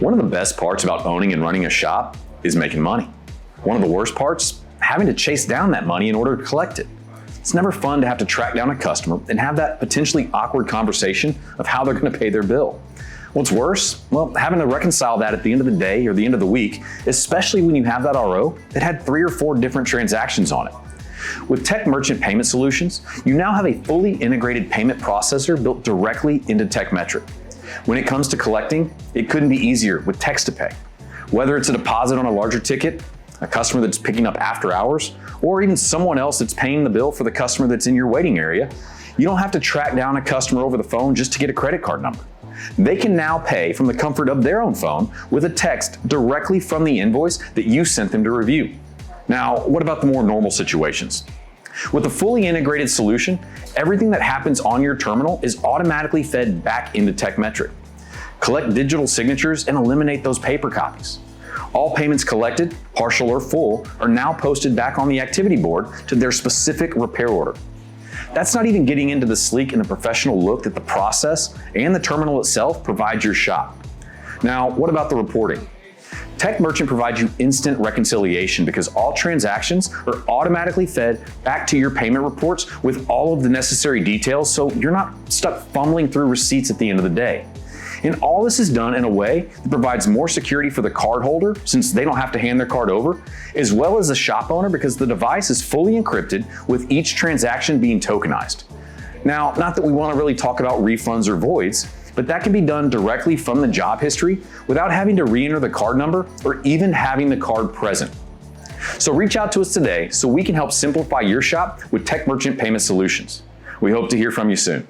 One of the best parts about owning and running a shop is making money. One of the worst parts, having to chase down that money in order to collect it. It's never fun to have to track down a customer and have that potentially awkward conversation of how they're going to pay their bill. What's worse? Well, having to reconcile that at the end of the day or the end of the week, especially when you have that RO that had 3 or 4 different transactions on it. With Tekmetric Payment Solutions, you now have a fully integrated payment processor built directly into Tekmetric. When it comes to collecting, it couldn't be easier with text to pay. Whether it's a deposit on a larger ticket, a customer that's picking up after hours, or even someone else that's paying the bill for the customer that's in your waiting area, you don't have to track down a customer over the phone just to get a credit card number. They can now pay from the comfort of their own phone with a text directly from the invoice that you sent them to review. Now, what about the more normal situations? With a fully integrated solution, everything that happens on your terminal is automatically fed back into Tekmetric. Collect digital signatures and eliminate those paper copies. All payments collected, partial or full, are now posted back on the activity board to their specific repair order. That's not even getting into the sleek and the professional look that the process and the terminal itself provides your shop. Now, what about the reporting? Tekmetric provides you instant reconciliation because all transactions are automatically fed back to your payment reports with all of the necessary details, so you're not stuck fumbling through receipts at the end of the day. And all this is done in a way that provides more security for the card holder since they don't have to hand their card over, as well as the shop owner because the device is fully encrypted with each transaction being tokenized. Now, not that we want to really talk about refunds or voids, but that can be done directly from the job history without having to re-enter the card number or even having the card present. So reach out to us today so we can help simplify your shop with Tekmetric Payment Solutions. We hope to hear from you soon.